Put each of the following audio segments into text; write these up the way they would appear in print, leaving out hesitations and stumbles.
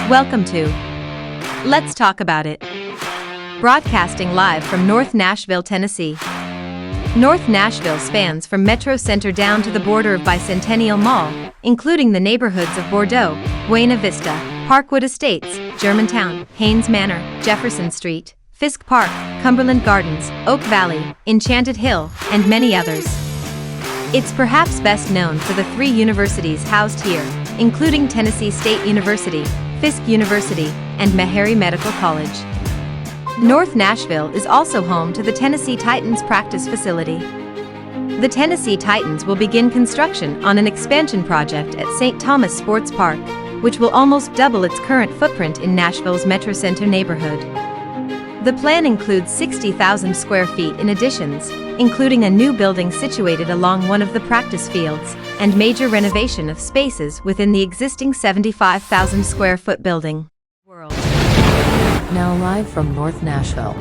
Welcome to Let's Talk About It. Broadcasting live from North Nashville, Tennessee. North Nashville spans from Metro Center down to the border of Bicentennial Mall, including the neighborhoods of Bordeaux, Buena Vista, Parkwood Estates, Germantown, Haynes Manor, Jefferson Street, Fisk Park, Cumberland Gardens, Oak Valley, Enchanted Hill, and many others. It's perhaps best known for the 3 universities housed here, including Tennessee State University, Fisk University, and Meharry Medical College. North Nashville is also home to the Tennessee Titans practice facility. The Tennessee Titans will begin construction on an expansion project at St. Thomas Sports Park, which will almost double its current footprint in Nashville's Metro Center neighborhood. The plan includes 60,000 square feet in additions, including a new building situated along one of the practice fields, and major renovation of spaces within the existing 75,000 square foot building. Now live from North Nashville,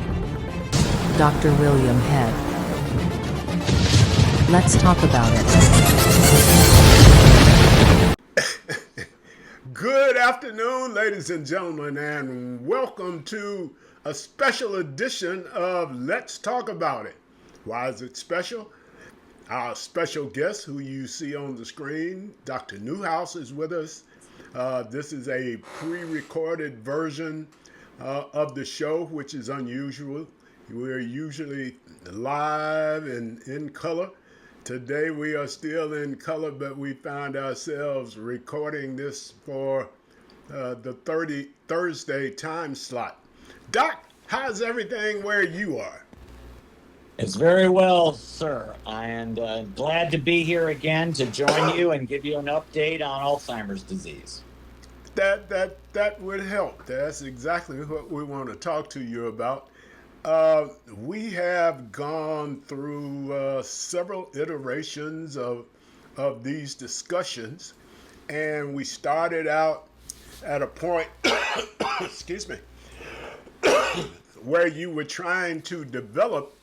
Dr. William Head. Let's talk about it. Good afternoon, ladies and gentlemen, and welcome to a special edition of Let's Talk About It. Why is it special? Our special guest, who you see on the screen, Dr. Newhouse, is with us. This is a pre-recorded version of the show, which is unusual. We're usually live and in color. Today we are still in color, but we found ourselves recording this for the Thursday time slot. Doc, how's everything where you are? It's very well, sir. And glad to be here again to join you and give you an update on Alzheimer's disease. That would help. That's exactly what we want to talk to you about. We have gone through several iterations of these discussions, and we started out at a point, excuse me, where you were trying to develop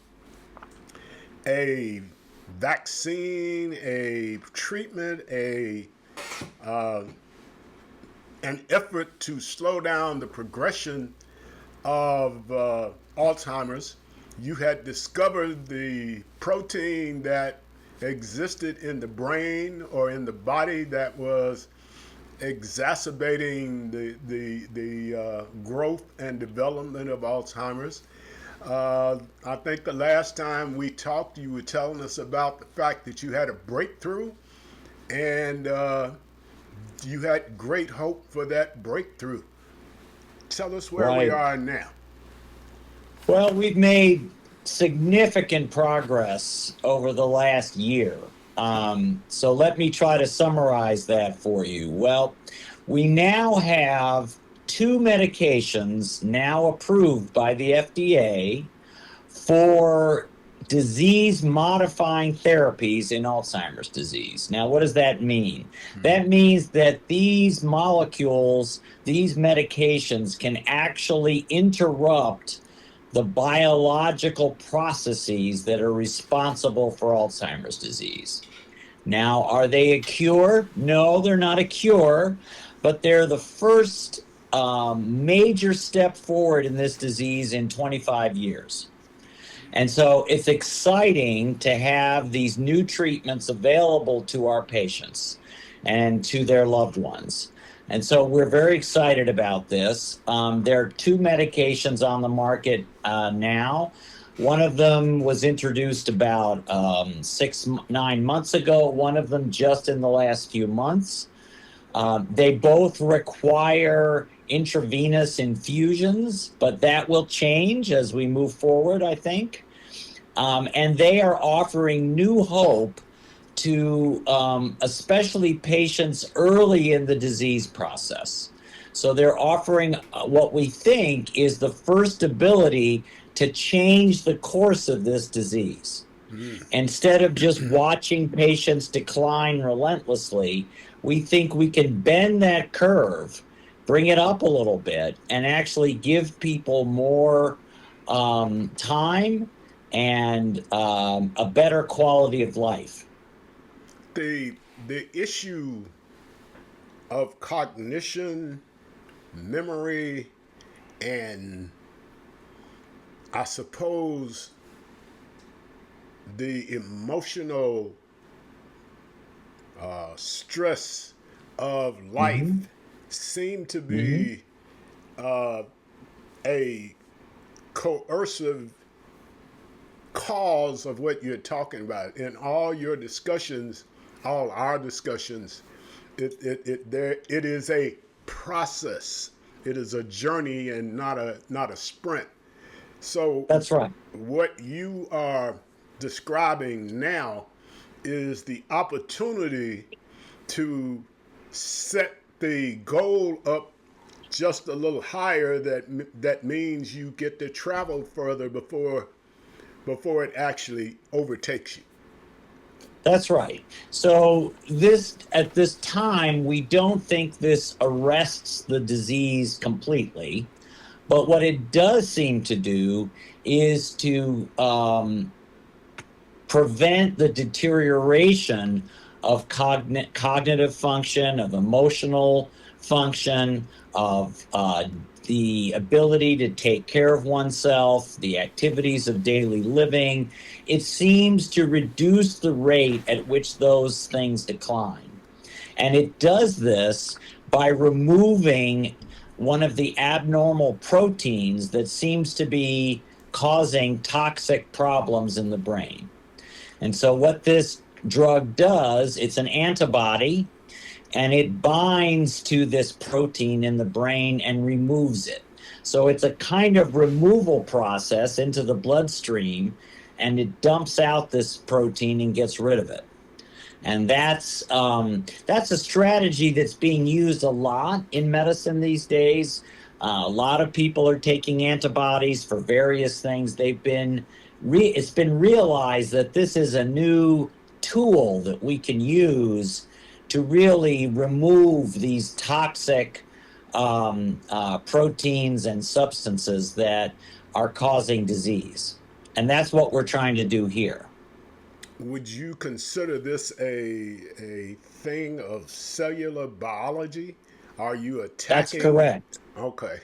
a vaccine, a treatment, an effort to slow down the progression of Alzheimer's. You had discovered the protein that existed in the brain or in the body that was exacerbating the growth and development of Alzheimer's. I think the last time we talked, you were telling us about the fact that you had a breakthrough, and you had great hope for that breakthrough. Tell us where we are now. Well, we've made significant progress over the last year. So let me try to summarize that for you. Well, we now have 2 medications now approved by the FDA for disease-modifying therapies in Alzheimer's disease. Now, what does that mean? That means that these molecules, these medications, can actually interrupt the biological processes that are responsible for Alzheimer's disease. Now, are they a cure? No, they're not a cure, but they're the first major step forward in this disease in 25 years. And so it's exciting to have these new treatments available to our patients and to their loved ones. And so we're very excited about this. There are 2 medications on the market now. One of them was introduced about 9 months ago, one of them just in the last few months. They both require intravenous infusions, but that will change as we move forward, I think. And they are offering new hope to especially patients early in the disease process. So they're offering what we think is the first ability to change the course of this disease. Instead of just watching patients decline relentlessly, we think we can bend that curve, bring it up a little bit, and actually give people more time and a better quality of life. The issue of cognition memory, and I suppose the emotional stress of life Mm-hmm. seem to Mm-hmm. be a coercive cause of what you're talking about. In all your discussions, all our discussions, it is a process. It is a journey and not a sprint. So That's right. what you are describing now is the opportunity to set the goal up just a little higher. That means you get to travel further before it actually overtakes you. That's right. So this at this time, we don't think this arrests the disease completely, but what it does seem to do is to prevent the deterioration of cognitive function, of emotional function, of the ability to take care of oneself, the activities of daily living. It seems to reduce the rate at which those things decline. And it does this by removing one of the abnormal proteins that seems to be causing toxic problems in the brain. And so, what this drug does, it's an antibody and it binds to this protein in the brain and removes it. So, it's a kind of removal process into the bloodstream and it dumps out this protein and gets rid of it. And that's a strategy that's being used a lot in medicine these days. A lot of people are taking antibodies for various things. It's been realized that this is a new tool that we can use to really remove these toxic proteins and substances that are causing disease. And that's what we're trying to do here. Would you consider this a thing of cellular biology? Are you That's attacking? correct. Okay.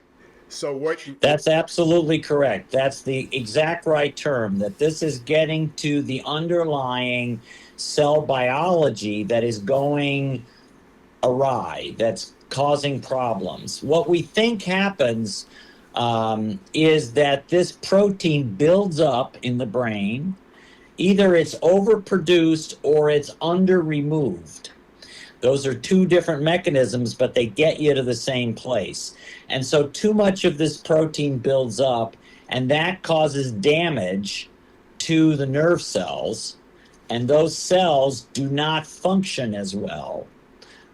So what? That's absolutely correct. That's the exact right term, that this is getting to the underlying cell biology that is going awry, that's causing problems. What we think happens is that this protein builds up in the brain. Either it's overproduced or it's under removed. Those are two different mechanisms, but they get you to the same place. And so too much of this protein builds up, and that causes damage to the nerve cells, and those cells do not function as well.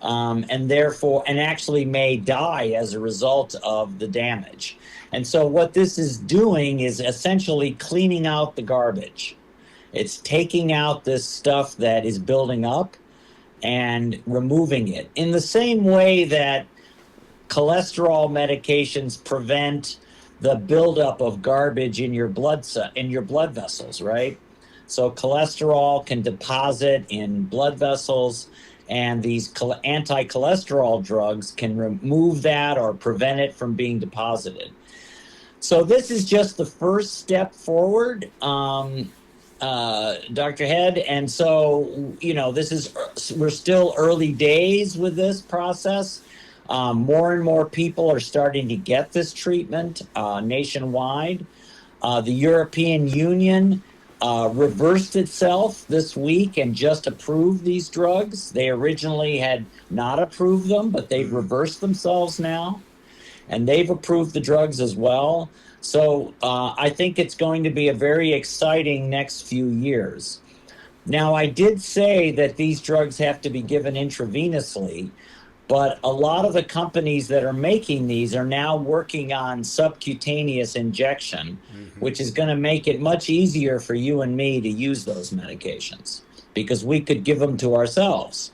And therefore, and actually may die as a result of the damage. And so, what this is doing is essentially cleaning out the garbage. It's taking out this stuff that is building up and removing it in the same way that cholesterol medications prevent the buildup of garbage in your in your blood vessels, right? So cholesterol can deposit in blood vessels, and these anti-cholesterol drugs can remove that or prevent it from being deposited. So this is just the first step forward. Dr. Head. And so, we're still early days with this process. More and more people are starting to get this treatment nationwide. The European Union reversed itself this week and just approved these drugs. They originally had not approved them, but they've reversed themselves now, and they've approved the drugs as well. So I think it's going to be a very exciting next few years. Now, I did say that these drugs have to be given intravenously, but a lot of the companies that are making these are now working on subcutaneous injection, which is going to make it much easier for you and me to use those medications, because we could give them to ourselves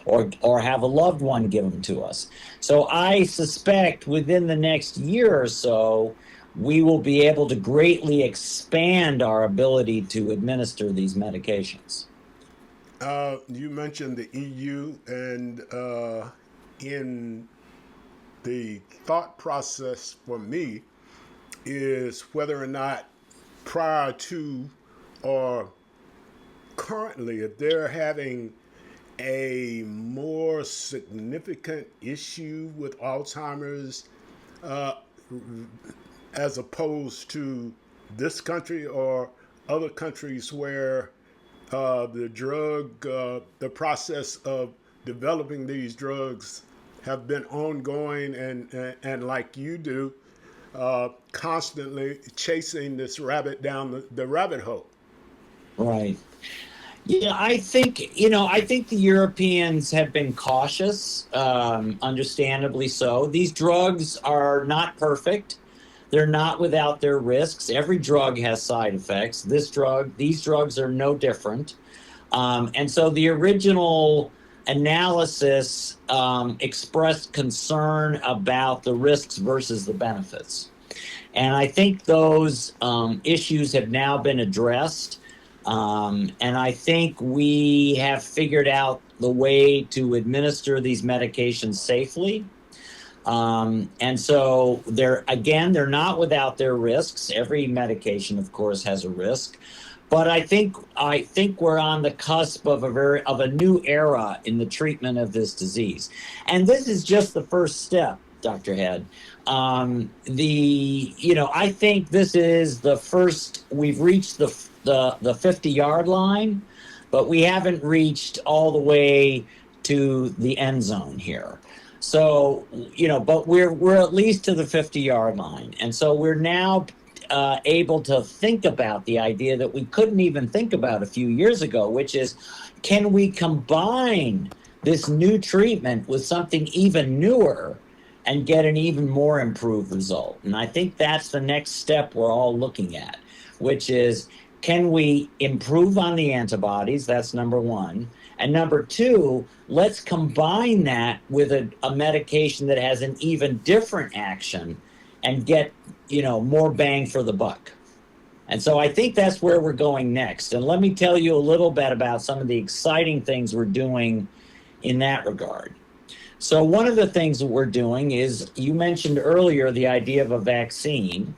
or have a loved one give them to us. So I suspect within the next year or so, we will be able to greatly expand our ability to administer these medications. You mentioned the EU, and in the thought process for me is whether or not prior to or currently, if they're having a more significant issue with Alzheimer's uh, as opposed to this country or other countries where the process of developing these drugs have been ongoing and like you do, constantly chasing this rabbit down the rabbit hole. Right. Yeah, I think the Europeans have been cautious, understandably so. These drugs are not perfect. They're not without their risks. Every drug has side effects. These drugs are no different. And so the original analysis expressed concern about the risks versus the benefits. And I think those issues have now been addressed. And I think we have figured out the way to administer these medications safely. And so they're not without their risks. Every medication, of course, has a risk. But I think we're on the cusp of a new era in the treatment of this disease. And this is just the first step, Dr. Head. I think this is the first. We've reached the 50-yard line, but we haven't reached all the way to the end zone here. So, but we're at least to the 50-yard line. And so we're now able to think about the idea that we couldn't even think about a few years ago, which is, can we combine this new treatment with something even newer and get an even more improved result? And I think that's the next step we're all looking at, which is, can we improve on the antibodies? That's number one. And number two, let's combine that with a medication that has an even different action and get, more bang for the buck. And so I think that's where we're going next. And let me tell you a little bit about some of the exciting things we're doing in that regard. So one of the things that we're doing is, you mentioned earlier the idea of a vaccine.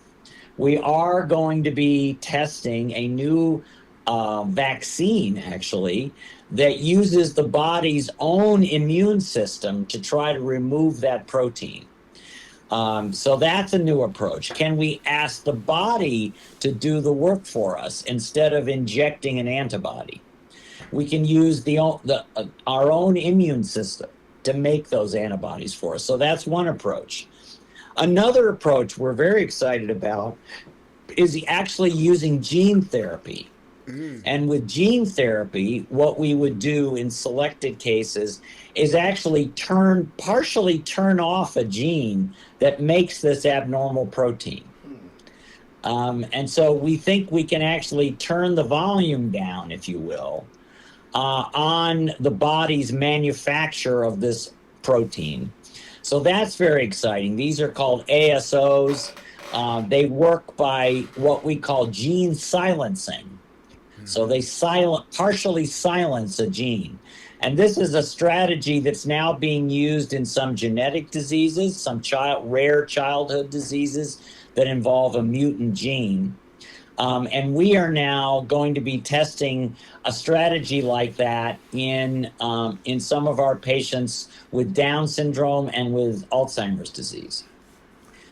We are going to be testing a new vaccine, actually, that uses the body's own immune system to try to remove that protein. So that's a new approach. Can we ask the body to do the work for us instead of injecting an antibody? We can use our own immune system to make those antibodies for us. So that's one approach. Another approach we're very excited about is actually using gene therapy. And with gene therapy, what we would do in selected cases is actually partially turn off a gene that makes this abnormal protein. And so we think we can actually turn the volume down, if you will, on the body's manufacture of this protein. So that's very exciting. These are called ASOs. They work by what we call gene silencing. So they partially silence a gene. And this is a strategy that's now being used in some genetic diseases, some rare childhood diseases that involve a mutant gene. And we are now going to be testing a strategy like that in some of our patients with Down syndrome and with Alzheimer's disease.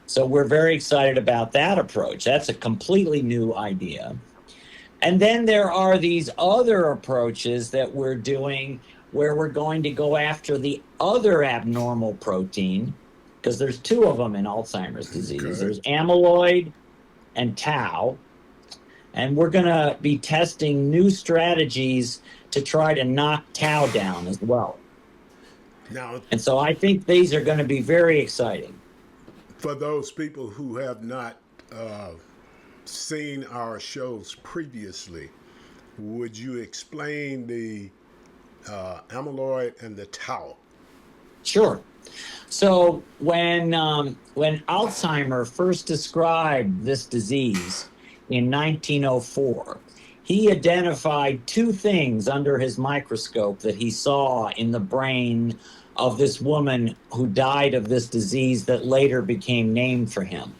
So we're very excited about that approach. That's a completely new idea. And then there are these other approaches that we're doing where we're going to go after the other abnormal protein, because there's two of them in Alzheimer's disease. Okay. There's amyloid and tau. And we're going to be testing new strategies to try to knock tau down as well. And so I think these are going to be very exciting. For those people who have not seen our shows previously, would you explain the amyloid and the tau? Sure. So when Alzheimer first described this disease in 1904, he identified two things under his microscope that he saw in the brain of this woman who died of this disease that later became named for him.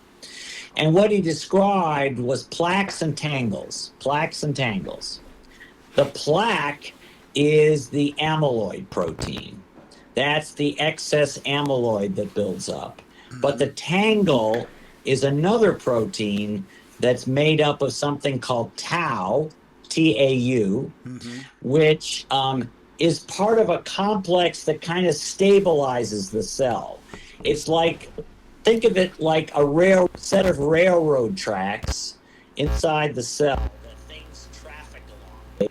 And what he described was plaques and tangles. Plaques and tangles. The plaque is the amyloid protein. That's the excess amyloid that builds up. But the tangle is another protein that's made up of something called tau, T-A-U, which is part of a complex that kind of stabilizes the cell. It's like, think of it like a set of railroad tracks inside the cell that things traffic along. They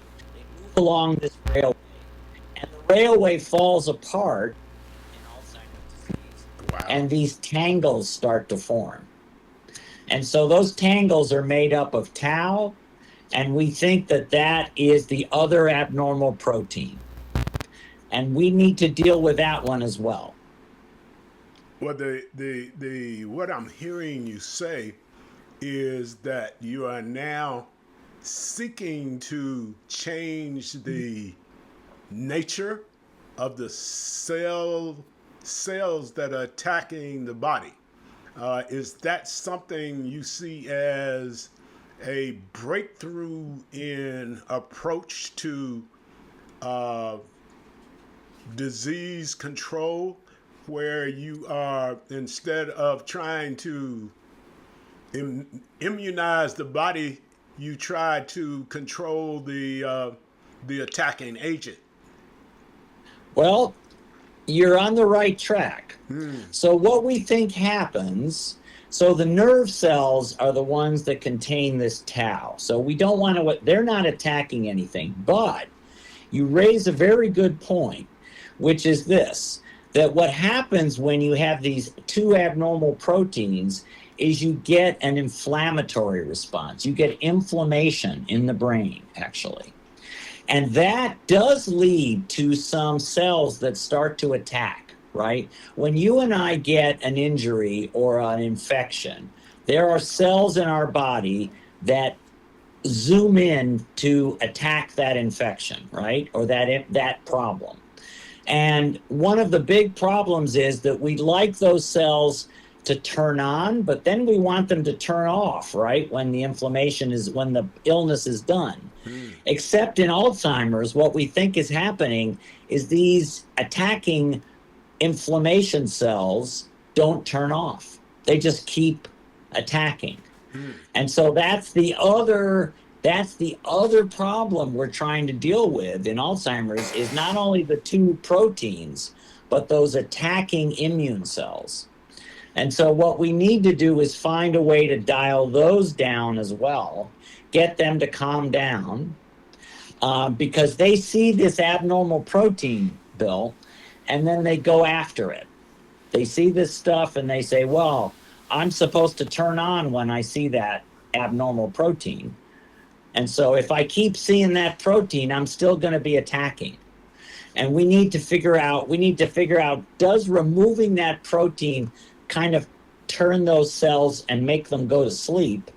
move along this railway, and the railway falls apart in Alzheimer's disease. Wow. And these tangles start to form. And so those tangles are made up of tau, and we think that that is the other abnormal protein. And we need to deal with that one as well. Well, the what I'm hearing you say is that you are now seeking to change the nature of the cells that are attacking the body. Is that something you see as a breakthrough in approach to disease control, where you are, instead of trying to immunize the body, you try to control the attacking agent? Well, you're on the right track. So what we think happens, so the nerve cells are the ones that contain this tau. So we don't want to, they're not attacking anything, but you raise a very good point, which is this, that what happens when you have these two abnormal proteins is you get an inflammatory response. You get inflammation in the brain, actually. And that does lead to some cells that start to attack, right? When you and I get an injury or an infection, there are cells in our body that zoom in to attack that infection, right? Or that problem. And one of the big problems is that we like those cells to turn on, but then we want them to turn off, right? When the inflammation is, when the illness is done. Except in Alzheimer's, what we think is happening is these attacking inflammation cells don't turn off. They just keep attacking. And so that's the other problem we're trying to deal with in Alzheimer's, is not only the two proteins, but those attacking immune cells. And so what we need to do is find a way to dial those down as well, get them to calm down, because they see this abnormal protein, Bill, and then they go after it. They see this stuff and they say, well, I'm supposed to turn on when I see that abnormal protein. And so if I keep seeing that protein, I'm still going to be attacking. And we need to figure out, does removing that protein kind of turn those cells and make them go to sleep?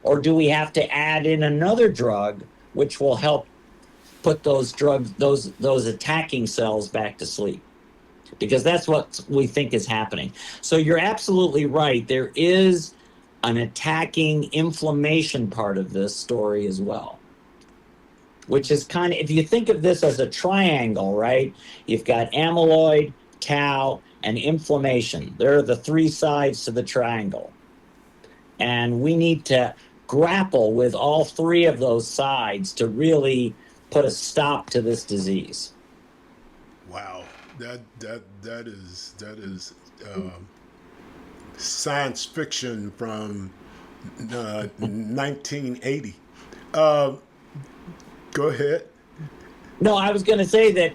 Or do we have to add in another drug which will help put those attacking cells back to sleep? Because that's what we think is happening. So you're absolutely right. There is an attacking inflammation part of this story as well, which is kind of, if you think of this as a triangle, right? You've got amyloid, tau, and inflammation. They're the three sides to the triangle. And we need to grapple with all three of those sides to really put a stop to this disease. Wow, that is science fiction from 1980. Go ahead. No, I was going to say that,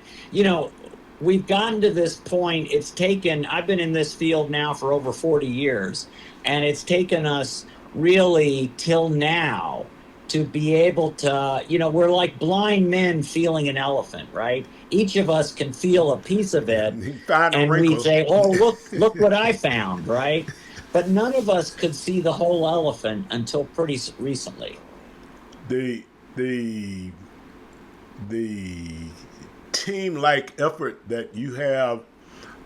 we've gotten to this point. I've been in this field now for over 40 years, and it's taken us really till now to be able to, we're like blind men feeling an elephant, right? Each of us can feel a piece of it, and we say, oh, look what I found, right? But none of us could see the whole elephant until pretty recently. The team-like effort that you have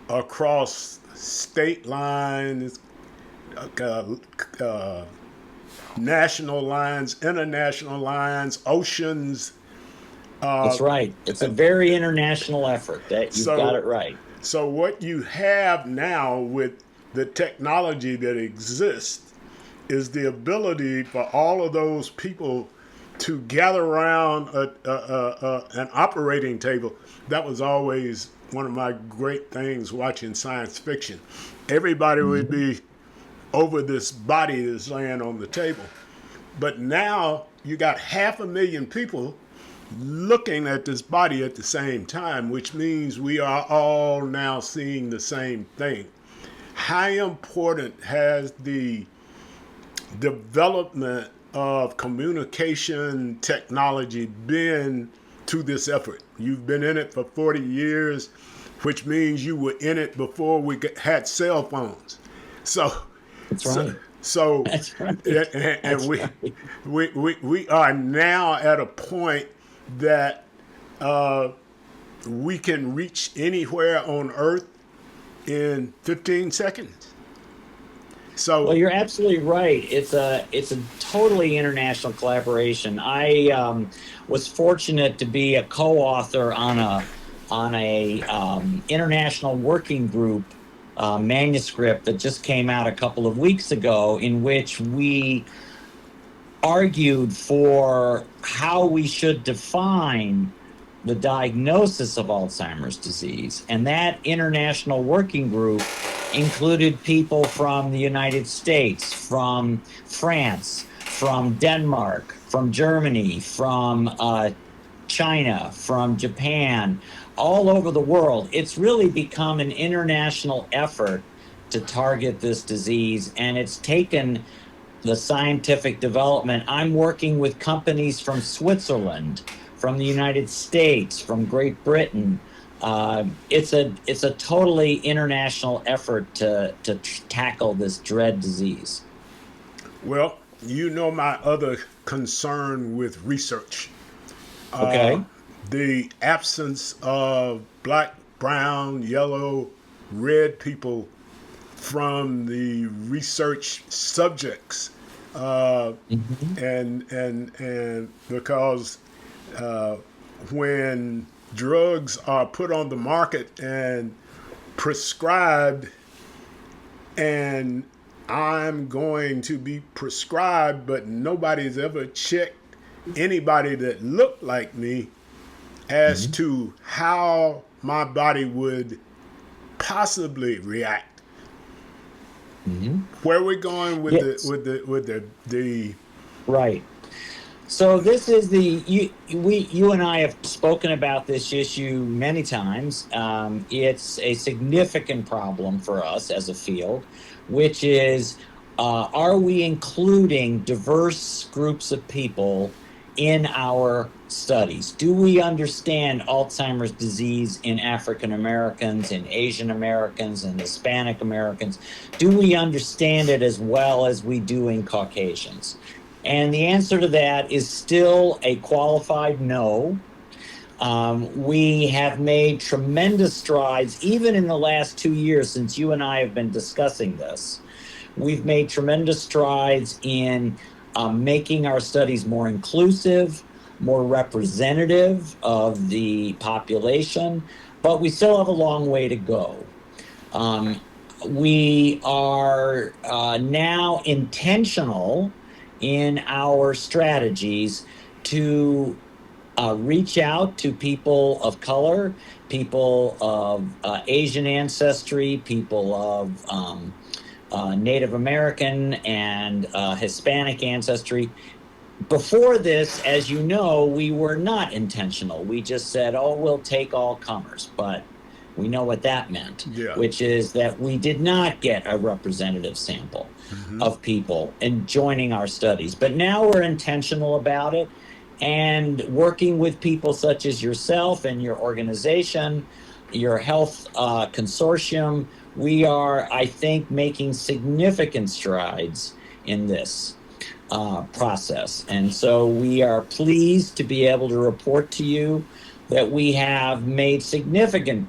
across state lines, uh, uh, national lines, international lines, oceans. That's right. It's a very international effort. That you've got So, it right. so what you have now with the technology that exists is the ability for all of those people to gather around an operating table. That was always one of my great things watching science fiction. Everybody would Mhm. be over this body that's laying on the table. But now you got 500,000 people looking at this body at the same time, which means we are all now seeing the same thing. How important has the development of communication technology been to this effort? You've been in it for 40 years, which means you were in it before we had cell phones. So, That's so, right. so That's right. and That's right. we are now at a point that uh, we can reach anywhere on Earth in 15 seconds. Well, So, you're absolutely right. It's a totally international collaboration. I was fortunate to be a co-author on a international working group manuscript that just came out a couple of weeks ago, in which we argued for how we should define the diagnosis of Alzheimer's disease. And that international working group included people from the United States, from France, from Denmark, from Germany, from China, from Japan, all over the world. It's really become an international effort to target this disease, and it's taken the scientific development. I'm working with companies from Switzerland, from the United States, from Great Britain. It's a totally international effort to tackle this dread disease. well, you know my other concern with research. Okay. The absence of black, brown, yellow, red people from the research subjects, Mhm. and because uh, when drugs are put on the market and prescribed, and I'm going to be prescribed, but nobody's ever checked anybody that looked like me as Mhm. to how my body would possibly react. Mhm. Where are we going with Yes. the Right. So this is you and I have spoken about this issue many times. It's a significant problem for us as a field, which is, are we including diverse groups of people in our studies? Do we understand Alzheimer's disease in African Americans, in Asian Americans, and Hispanic Americans? Do we understand it as well as we do in Caucasians? And the answer to that is still a qualified no. We have made tremendous strides, even in the last 2 years since you and I have been discussing this. We've made tremendous strides in making our studies more inclusive, more representative of the population, but we still have a long way to go. Um, we are now intentional in our strategies to reach out to people of color, people of Asian ancestry, people of Native American and Hispanic ancestry. Before this, as you know, we were not intentional. We just said, oh, we'll take all comers. But we know what that meant, yeah. which is that we did not get a representative sample of people and joining our studies. But now we're intentional about it and working with people such as yourself and your organization, your health consortium. We are, I think, making significant strides in this process. And so we are pleased to be able to report to you that we have made significant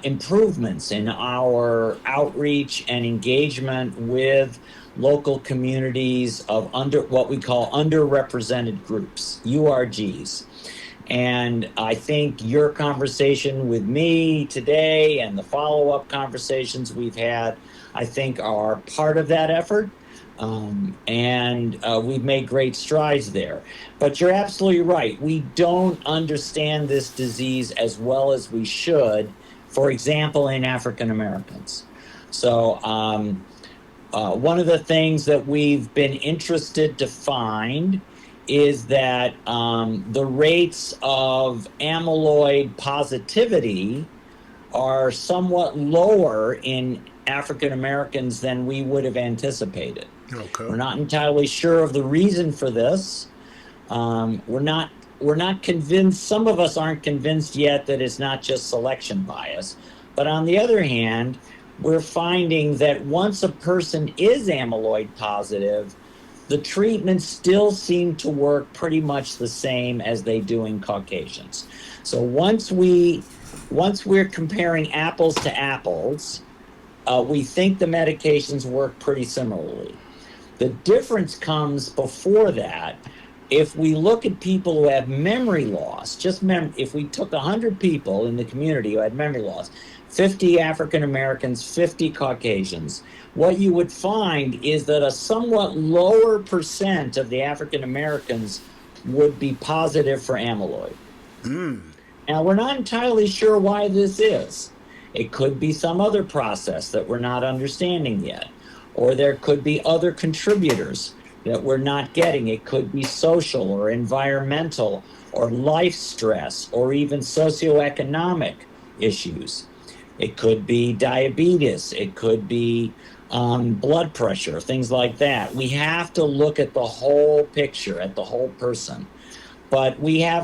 improvements in our outreach and engagement with local communities of what we call underrepresented groups, URGs. And I think your conversation with me today and the follow-up conversations we've had, I think are part of that effort. And we've made great strides there. But you're absolutely right. We don't understand this disease as well as we should, for example, in African Americans. So one of the things that we've been interested to find is that the rates of amyloid positivity are somewhat lower in African Americans than we would have anticipated. Okay. We're not entirely sure of the reason for this. We're not convinced. Some of us aren't convinced yet that it's not just selection bias. But on the other hand, we're finding that once a person is amyloid positive, the treatments still seem to work pretty much the same as they do in Caucasians. So once we're comparing apples to apples, we think the medications work pretty similarly. The difference comes before that. If we look at people who have memory loss, if we took 100 people in the community who had memory loss, 50 African Americans, 50 Caucasians, what you would find is that a somewhat lower percent of the African Americans would be positive for amyloid. Now, we're not entirely sure why this is. It could be some other process that we're not understanding yet, or there could be other contributors that we're not getting. It could be social or environmental or life stress or even socioeconomic issues. It could be diabetes. It could be blood pressure, things like that. We have to look at the whole picture, at the whole person. But we have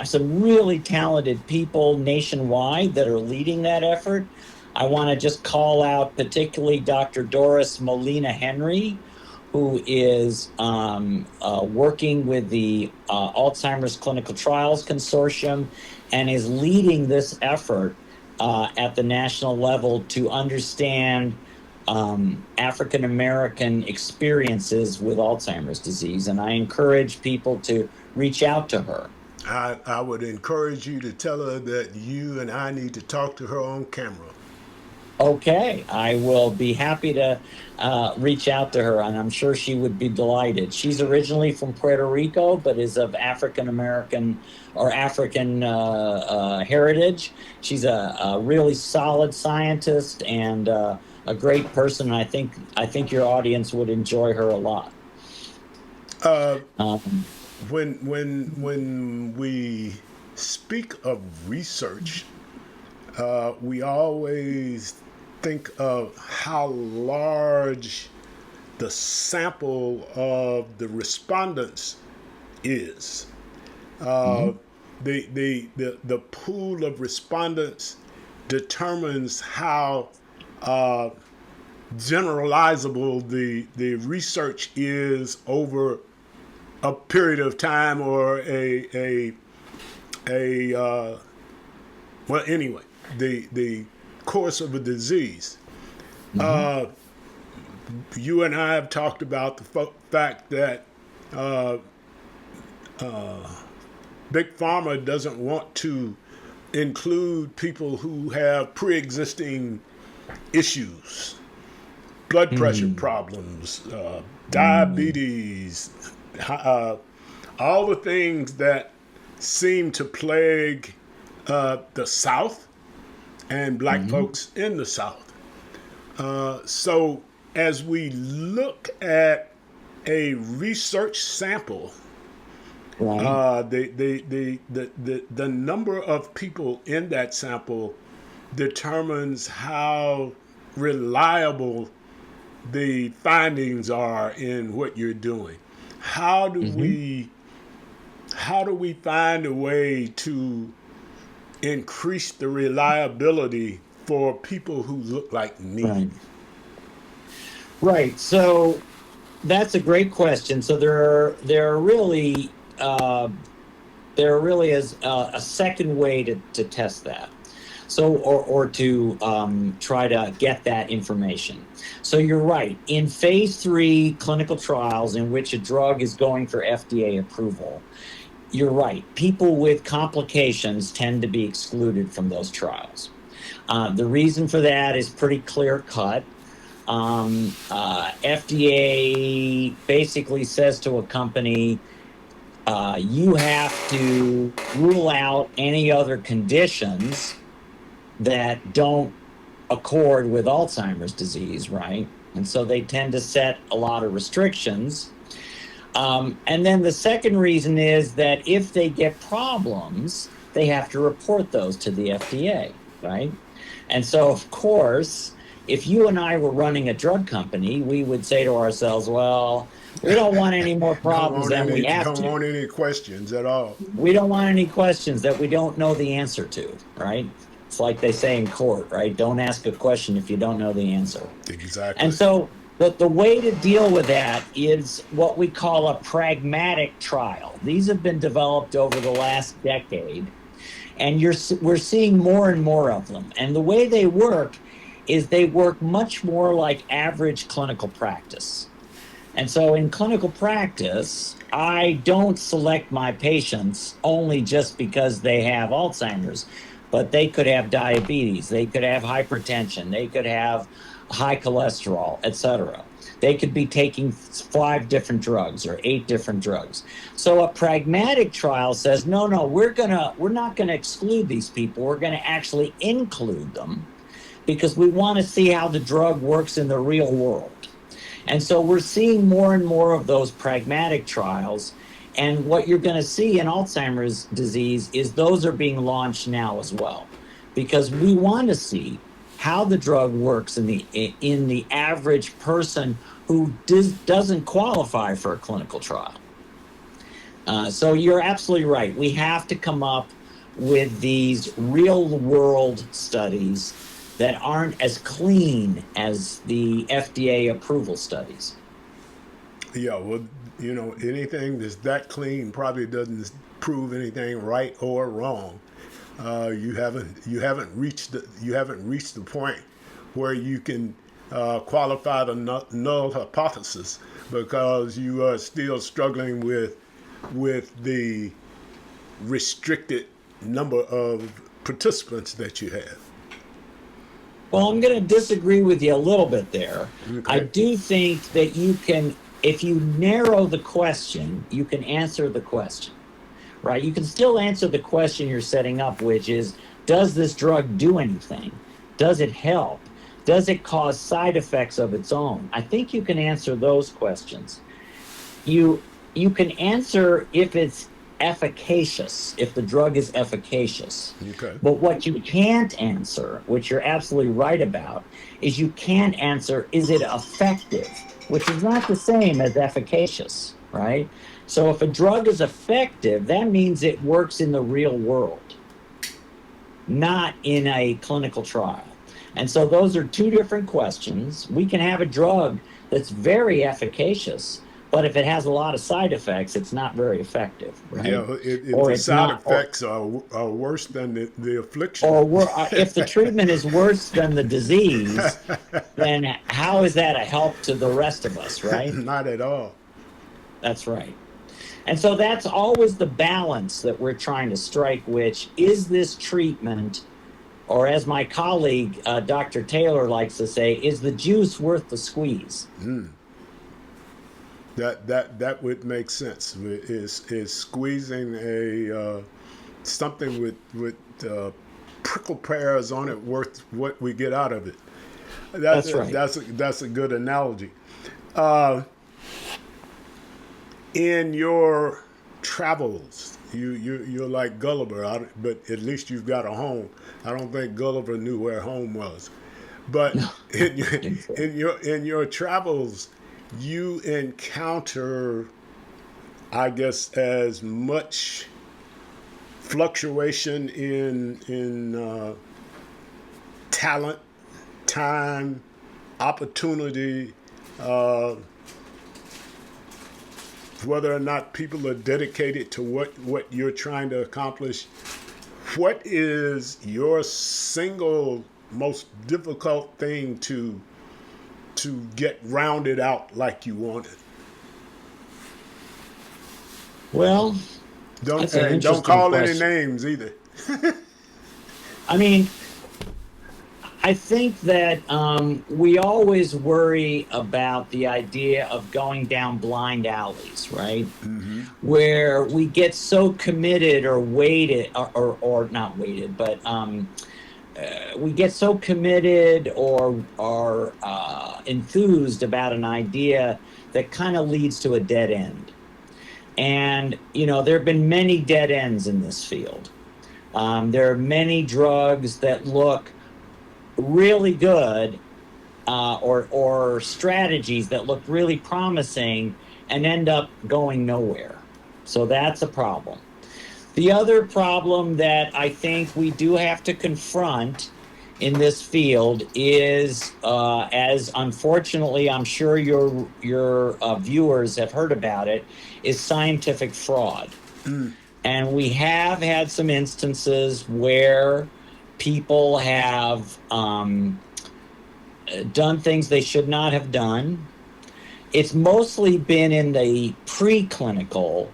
some really talented people nationwide that are leading that effort. I want to just call out particularly Dr. Doris Molina Henry, who is working with the Alzheimer's Clinical Trials Consortium and is leading this effort at the national level to understand African American experiences with Alzheimer's disease. And I encourage people to reach out to her. I would encourage you to tell her that you and I need to talk to her on camera. Okay, I will be happy to reach out to her, and I'm sure she would be delighted. She's originally from Puerto Rico, but is of African American or African heritage. She's a really solid scientist and a great person, and I think your audience would enjoy her a lot. When we speak of research, we always think of how large the sample of the respondents is. The pool of respondents determines how generalizable the research is over a period of time or well, anyway, the course of a disease. You and I have talked about the fact that Big Pharma doesn't want to include people who have pre-existing issues, blood pressure problems, diabetes, all the things that seem to plague the South and black folks in the South. So as we look at a research sample, the number of people in that sample determines how reliable the findings are in what you're doing. How do we find a way to increase the reliability for people who look like me? Right. So that's a great question. So there really is a second way to test that. So, or to try to get that information. So you're right. In phase 3 clinical trials in which a drug is going for FDA approval, you're right. People with complications tend to be excluded from those trials. The reason for that is pretty clear cut. FDA basically says to a company, you have to rule out any other conditions that don't accord with Alzheimer's disease, right? And so they tend to set a lot of restrictions. And then the second reason is that if they get problems, they have to report those to the FDA, right? And so, of course, if you and I were running a drug company, we would say to ourselves, well, we don't want any more problems than we have don't to. want any questions at all. We don't want any questions that we don't know the answer to, right? It's like they say in court, right? Don't ask a question if you don't know the answer. Exactly. And so the way to deal with that is what we call a pragmatic trial. These have been developed over the last decade, and we're seeing more and more of them. And the way they work is they work much more like average clinical practice. And so in clinical practice, I don't select my patients only just because they have Alzheimer's, but they could have diabetes, they could have hypertension, they could have high cholesterol, etc. They could be taking 5 different drugs or 8 different drugs. So a pragmatic trial says, no, we're not gonna exclude these people. We're gonna actually include them because we want to see how the drug works in the real world. And so we're seeing more and more of those pragmatic trials. And what you're going to see in Alzheimer's disease is those are being launched now as well, because we want to see how the drug works in the average person who doesn't qualify for a clinical trial. So you're absolutely right. We have to come up with these real world studies that aren't as clean as the FDA approval studies. Yeah, well, anything that's that clean probably doesn't prove anything right or wrong. You haven't reached the point where you can qualify the null hypothesis, because you are still struggling with the restricted number of participants that you have. Well, I'm going to disagree with you a little bit there. Okay. I do think that you can, if you narrow the question, you can answer the question, right? You can still answer the question you're setting up, which is, does this drug do anything? Does it help? Does it cause side effects of its own? I think you can answer those questions. You can answer if it's efficacious, if the drug is efficacious. Okay. But what you can't answer, which you're absolutely right about, is you can't answer, is it effective? Which is not the same as efficacious, right? So if a drug is effective, that means it works in the real world, not in a clinical trial. And so those are 2 different questions. We can have a drug that's very efficacious, but if it has a lot of side effects, it's not very effective, right? Yeah, if Or the it's side not, effects are worse than the affliction. or if the treatment is worse than the disease, then how is that a help to the rest of us, right? Not at all. That's right. And so that's always the balance that we're trying to strike, which is this treatment, or as my colleague, Dr. Taylor likes to say, is the juice worth the squeeze? That would make sense. Is squeezing a something with prickle pears on it worth what we get out of it? That's right. That's a good analogy. In your travels, you're like Gulliver, but at least you've got a home. I don't think Gulliver knew where home was, but in your travels, you encounter, I guess, as much fluctuation in talent, time, opportunity, whether or not people are dedicated to what you're trying to accomplish, what is your single most difficult thing to get rounded out like you wanted? Well, that's an Don't interesting call any question. names either. I mean, I think that we always worry about the idea of going down blind alleys, right? Where we get so committed or weighted, or not weighted, but we get so committed or enthused about an idea that kind of leads to a dead end. And, there have been many dead ends in this field. There are many drugs that look really good, or strategies that look really promising and end up going nowhere. So that's a problem. The other problem that I think we do have to confront in this field is, as unfortunately I'm sure your viewers have heard about it, is scientific fraud. And we have had some instances where people have done things they should not have done. It's mostly been in the preclinical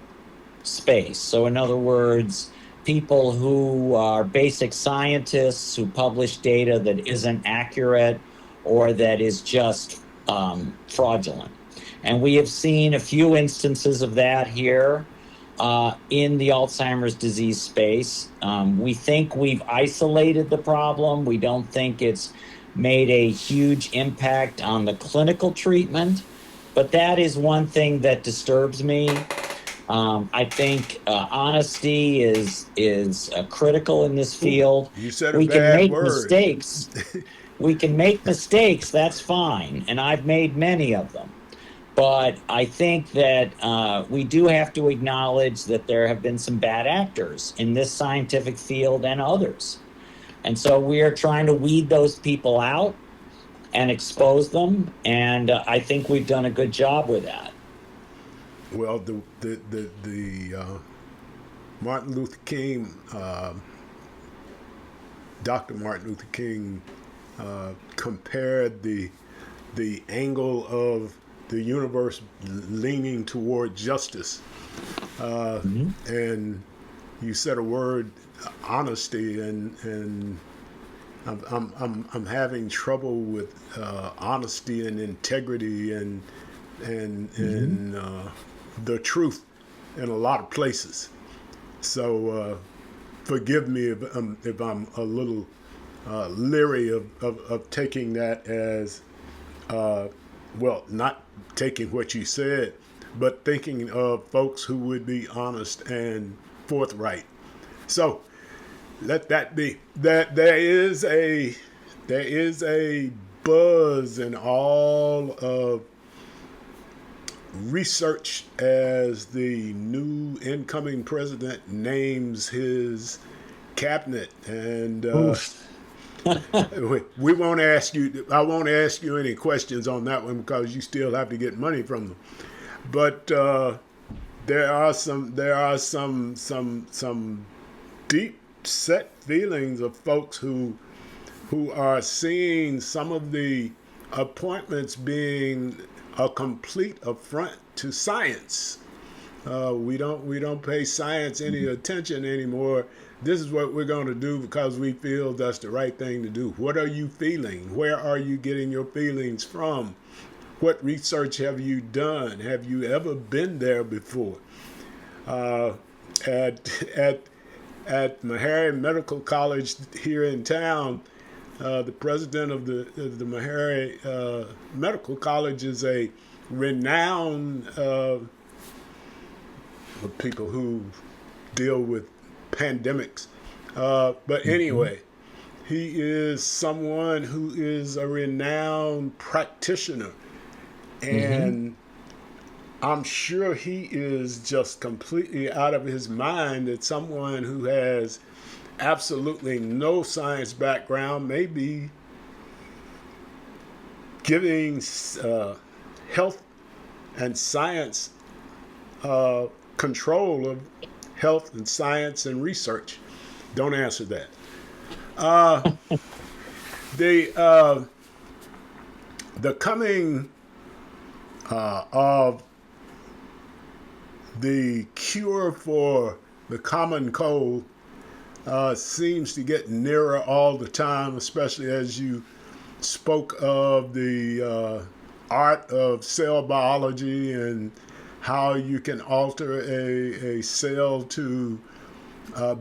space. So, in other words, people who are basic scientists who publish data that isn't accurate or that is just fraudulent. And we have seen a few instances of that here in the Alzheimer's disease space. We think we've isolated the problem. We don't think it's made a huge impact on the clinical treatment, but that is one thing that disturbs me. I think honesty is critical in this field. You said a We can bad make word. mistakes. We can make mistakes. That's fine, and I've made many of them. But I think that we do have to acknowledge that there have been some bad actors in this scientific field and others. And so we are trying to weed those people out and expose them. And I think we've done a good job with that. Well, the Martin Luther King, Dr. Martin Luther King, compared the angle of the universe leaning toward justice, and you said a word, honesty, and I'm having trouble with honesty and integrity and the truth in a lot of places. So forgive me if I'm a little leery of taking that as well, not taking what you said, but thinking of folks who would be honest and forthright. So let that be. That there is a buzz in all of research as the new incoming president names his cabinet, and we won't ask you. I won't ask you any questions on that one because you still have to get money from them. But there are some deep set feelings of folks who are seeing some of the appointments being a complete affront to science. We don't pay science any attention anymore. This is what we're going to do because we feel that's the right thing to do. What are you feeling? Where are you getting your feelings from? What research have you done? Have you ever been there before? At Meharry Medical College here in town, the president of the Meharry Medical College is a renowned people who deal with pandemics. But anyway, he is someone who is a renowned practitioner. And I'm sure he is just completely out of his mind that someone who has absolutely no science background may be giving health and science control of health and science and research. Don't answer that. Uh, the coming of the cure for the common cold seems to get nearer all the time, especially as you spoke of the art of cell biology and how you can alter a cell to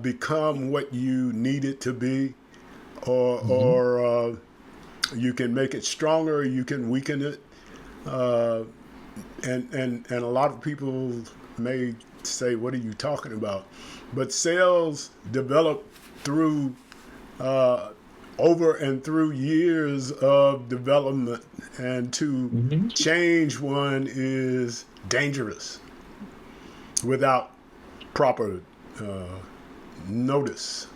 become what you need it to be, or you can make it stronger, you can weaken it, and a lot of people may say, "What are you talking about?" But cells develop through over and through years of development, and to change one is dangerous without proper notice.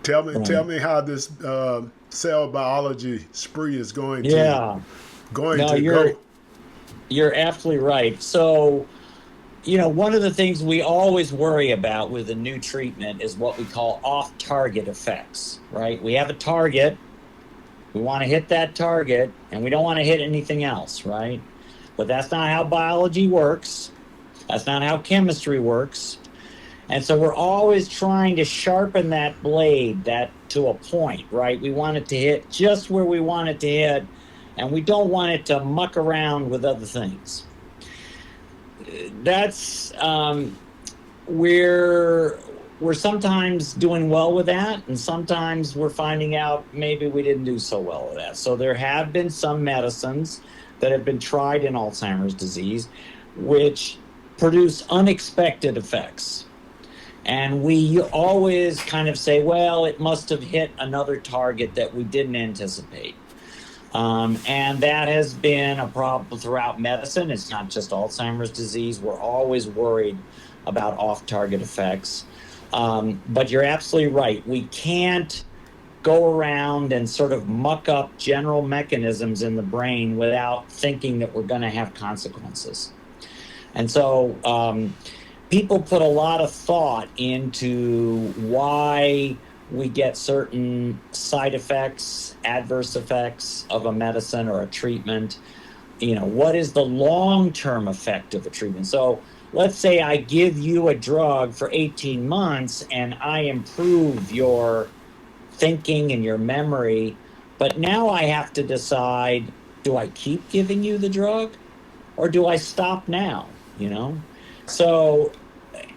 Tell me how this cell biology spree is going Yeah. to go. You're absolutely right. So, one of the things we always worry about with a new treatment is what we call off-target effects, right? We have a target, we want to hit that target, and we don't want to hit anything else, right? But that's not how biology works. That's not how chemistry works. And so we're always trying to sharpen that blade that to a point, right? We want it to hit just where we want it to hit, and we don't want it to muck around with other things. That's we're sometimes doing well with that, and sometimes we're finding out maybe we didn't do so well with that. So there have been some medicines that have been tried in Alzheimer's disease which produce unexpected effects. And we always kind of say, well, it must have hit another target that we didn't anticipate. And that has been a problem throughout medicine. It's not just Alzheimer's disease. We're always worried about off-target effects. But you're absolutely right. We can't go around and sort of muck up general mechanisms in the brain without thinking that we're going to have consequences. And so people put a lot of thought into why we get certain side effects, adverse effects of a medicine or a treatment. What is the long-term effect of a treatment? So let's say I give you a drug for 18 months and I improve your thinking and your memory, but now I have to decide, do I keep giving you the drug or do I stop now? So,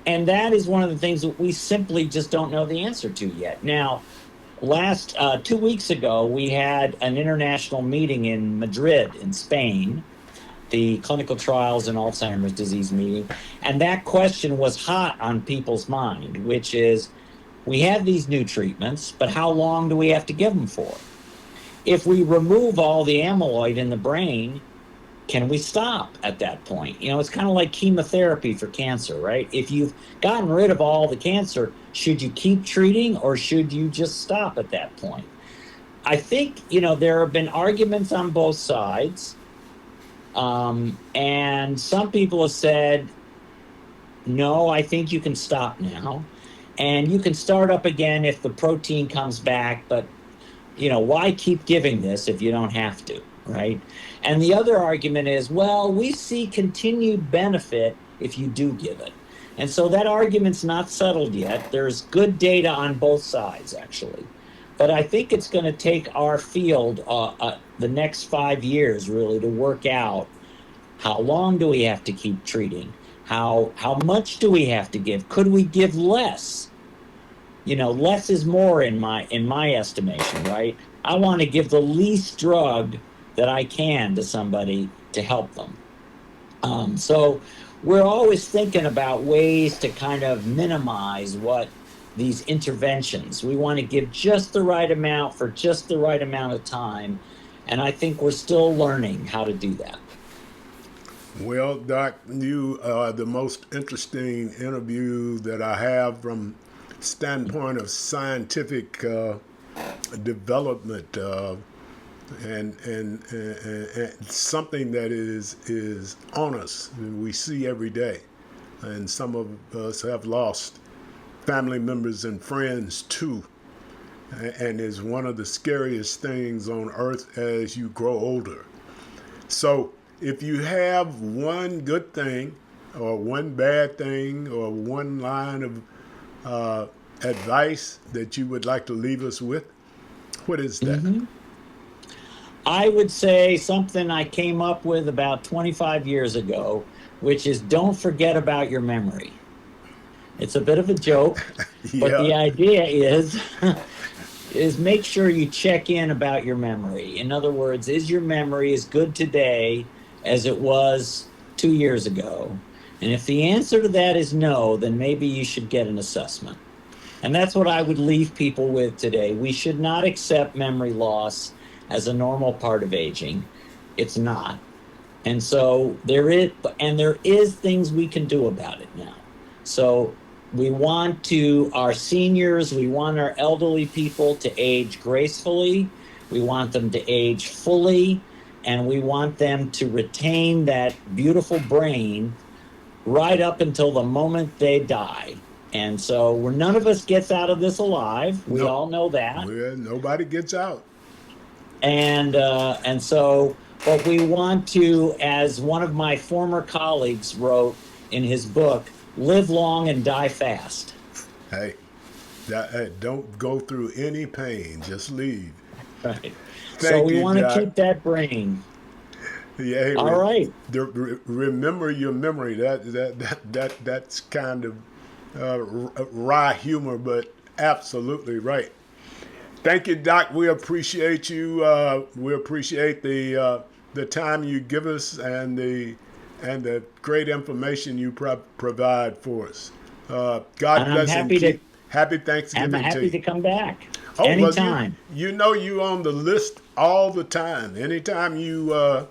and that is one of the things that we simply just don't know the answer to yet. Now, last 2 weeks ago, we had an international meeting in Madrid in Spain, the clinical trials in Alzheimer's disease meeting. And that question was hot on people's mind, which is, we have these new treatments, but how long do we have to give them for? If we remove all the amyloid in the brain, can we stop at that point? It's kind of like chemotherapy for cancer, right? If you've gotten rid of all the cancer, should you keep treating or should you just stop at that point? I think, there have been arguments on both sides. And some people have said, no, I think you can stop now. And you can start up again if the protein comes back, but, why keep giving this if you don't have to, right? And the other argument is, well, we see continued benefit if you do give it. And so that argument's not settled yet. There's good data on both sides, actually. But I think it's going to take our field the next 5 years, really, to work out how long do we have to keep treating? How much do we have to give? Could we give less? Less is more in my estimation, right? I want to give the least drug that I can to somebody to help them. So we're always thinking about ways to kind of minimize what these interventions. We want to give just the right amount for just the right amount of time. And I think we're still learning how to do that. Well, Doc, you are the most interesting interview that I have from standpoint of scientific development and something that is on us and we see every day, and some of us have lost family members and friends too, and is one of the scariest things on earth as you grow older. So if you have one good thing or one bad thing or one line of advice that you would like to leave us with, what is that? I would say something I came up with about 25 years ago, which is don't forget about your memory. It's a bit of a joke, but the Yeah. idea is is make sure you check in about your memory. In other words, is your memory as good today as it was 2 years ago? And if the answer to that is no, then maybe you should get an assessment. And that's what I would leave people with today. We should not accept memory loss as a normal part of aging. It's not. And so there is things we can do about it now. So we want our seniors, we want our elderly people to age gracefully. We want them to age fully, and we want them to retain that beautiful brain right up until the moment they die. And so none of us gets out of this alive. We No. all know that. Well, nobody gets out. And so, but we want to, as one of my former colleagues wrote in his book, live long and die fast. Hey, don't go through any pain. Just leave. Right. So Thank we you, want to Doc. keep that brain. Yeah, hey, All right. remember your memory. That's kind of wry humor, but absolutely right. Thank you, Doc. We appreciate you. We appreciate the time you give us and the great information you provide for us. God And I'm bless happy to- happy I'm Thanksgiving to happy you. to come back Oh, well, anytime. you know you on the list all the time. Anytime you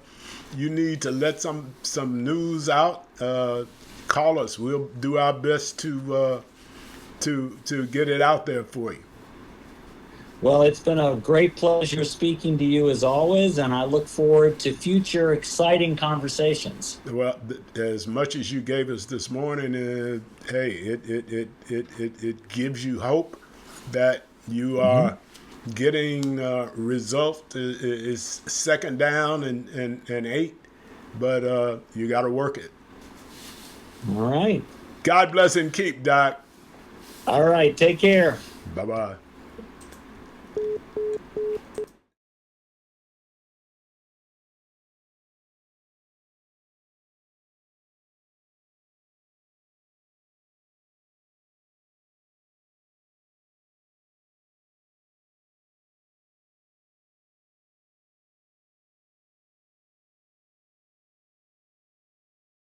need to let some news out, call us. We'll do our best to get it out there for you. Well, it's been a great pleasure speaking to you as always, and I look forward to future exciting conversations. Well, as much as you gave us this morning, hey, it gives you hope that you are getting result is second down and 8, but you got to work it. All right. God bless and keep, Doc. All right. Take care. Bye-bye.